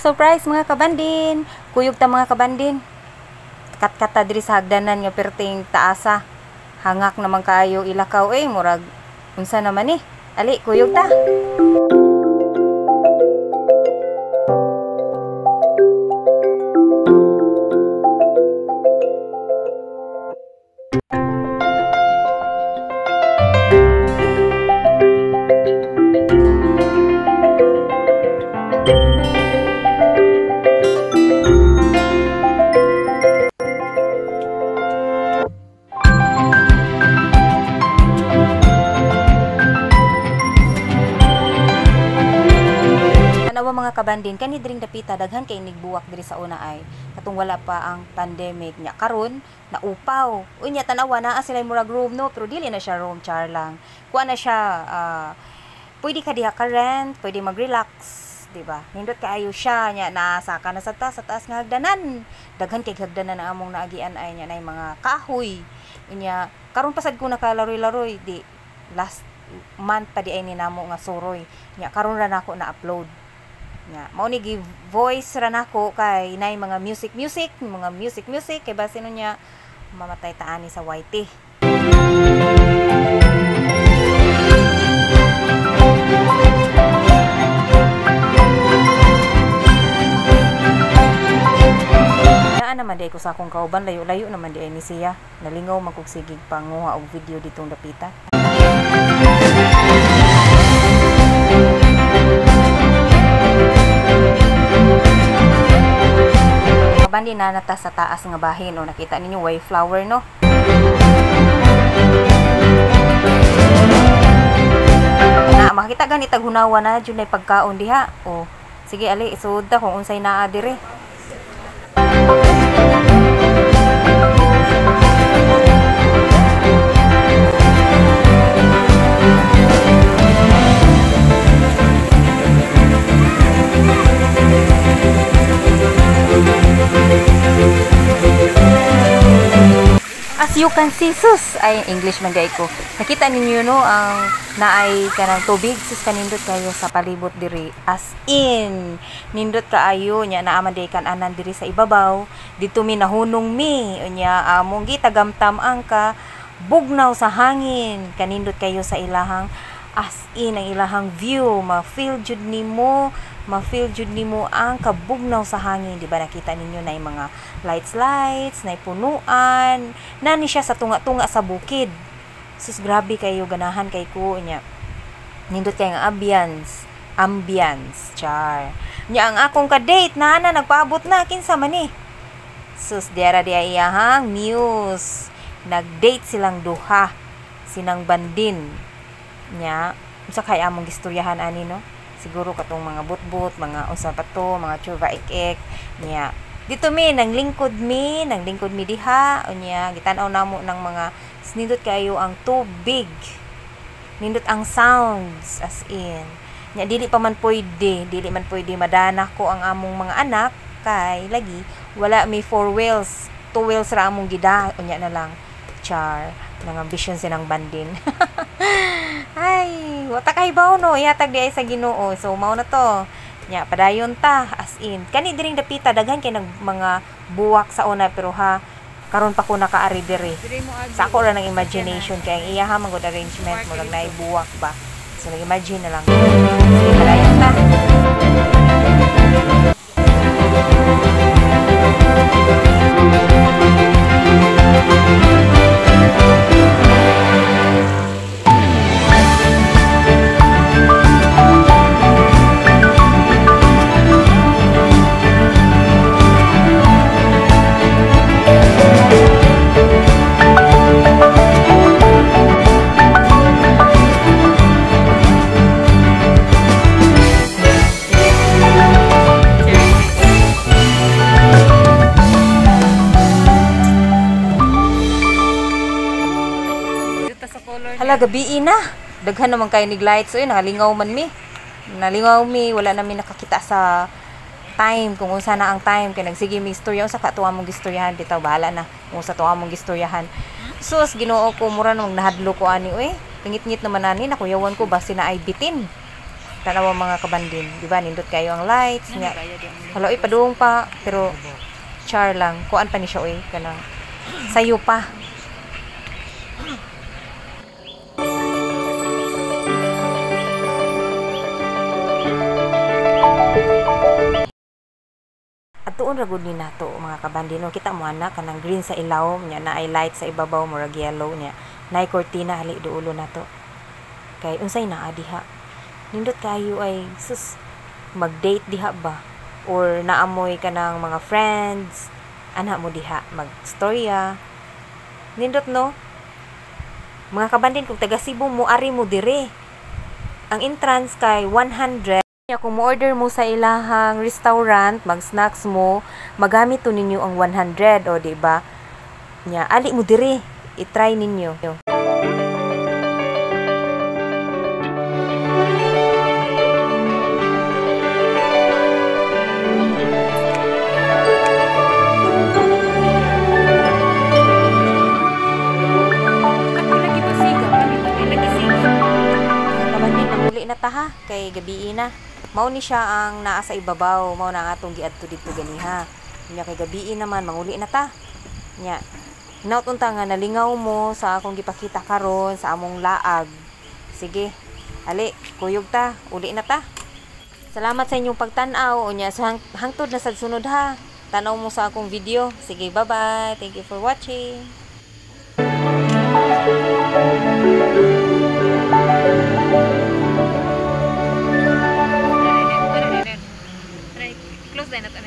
surprise mga kabandin. Kuyog ta mga kabandin. Kat-kata diri sa hagdanan nga perting taasa. Hangak naman kaayo ilakaw murag unsa naman Ali, kuyog ta. Mga kabandin kani diring dapita daghan kay nigbuwak diri sa una ay katong wala pa ang pandemic nya karon naupaw unya tanawa naa sila murag room no pero dili na siya room char lang kuha na siya pwede ka diha ka rent pwede mag-relax di ba nindot kaayo siya nya nasa ka na sa taas nga hagdanan daghan kay hagdanan na among naagian ay nya nay mga kahoy unya karon pasad ko nakalaroy-laroy di last month pa di ay ninamo nga suroy nya karon ra nako na upload nya mao ni give voice ra nako kay nay mga music kay base no nya mamatay taani sa YT. Daan naman day ko sa akong kauban layo-layo naman di ay ni siya nalingaw magkugsigig panguha og video ditong dapita. Kabandin na nata sa taas nga bahin nakita ninyo way flower no na makita ganit hunawa na jud nay pagkaon diha sige ali isud ta kung unsay naa dire. As you can see, sus, ay English man gay ko. Nakita ninyo no ang naay kanang tubig sus kanindot kayo sa palibot diri. As in, nindot kaayo nya naa man day kan-anan diri sa ibabaw. Dito mi nahunong mi unya among gitagamtam ang ka bugnaw sa hangin. Kanindot kayo sa ilahang as in ang ilahang view, ma-feel jud nimo ang kabugnaw sa hangin, di ba nakita ninyo na yung mga lights, na punuan, nani siya sa tunga-tunga sa bukid. Sus grabe kayo ganahan kay ko nya. Nindot kay nga ambience, char. Nya ang akong ka-date na nagpaabot na kinsa man Sus diara dia iyahang muse. Nag-date silang duha, sinang bandin. Nya unsa kay among gistoryahan ani no? Siguro katong mga butbut, mga usa pa to, mga chuva ik nya. Dito mi nang lingkod mi diha unya gitan-aw namo ng mga nindot kayo ang tubig. Nindot ang sounds as in. Nya dili man pwede madana ko ang among mga anak kay lagi wala mi 4 wheels, 2 wheels ra among gida unya na lang. Char nang ambisyon sinang bandin. Ay, wata kay bawo no, ihatag di ay sa Ginoo. So mao na to. Nya padayon ta as in. Kani diring dapita daghan kay nag mga buwak sa una pero karon pa ko nakaari diri. Sa ako ra ng imagination kay ang iya man good arrangement mo lang naay buwak ba. So nag-imagine na lang. Sige, padayon ta. Hala gabi na. Daghan naman kayo nig lights nakalingaw man mi. Wala namin nakakita sa time kung unsa na ang time kay nagsige mi istorya unsa ka tuwa mong gistoryahan bitaw bahala na kung sa tuwa mong gistoryahan. Sus Ginoo ko mura nang nahadlo ko ani pingit-ngit naman nani nakuyawan ko basi na ay bitin. tanaw mga kabandin, di ba? Nindot kayo ang lights nya. Hala, padung pa, pero char lang. Kuan pa ni siya oy kanang sayo pa. At tuon ra gud ni nato mga kabandino, kita mo ana kanang green sa ilaw nya, na ay light sa ibabaw murag yellow nya. Nay cortina hali duulo nato. Kay unsay naa diha? Nindot kayo ay sus mag-date diha ba? Or naamoy ka ng mga friends, ana mo diha mag-storya. Nindot no? Mga kabandin, kung taga Cebu mo, ari mo dire. Ang entrance kay 100. Kung mo-order mo sa ilahang restaurant, mag-snacks mo, magamit to ninyo ang 100, o diba? Nya, ali mo dire, i-try ninyo. Na ta kay gabi na. Mao ni siya ang naa sa ibabaw, mao na nga atong giadto dito ganiha. Nya kay gabi naman manguli na ta. Nya hinaut unta nga nalingaw mo sa akong gipakita karon sa among laag. Sige, ali kuyog ta, uli na ta. Salamat sa inyong pagtan-aw. Unya so hangtod na sad sunod ha. Tanaw mo sa akong video. Sige, bye-bye. Thank you for watching. Close din natin.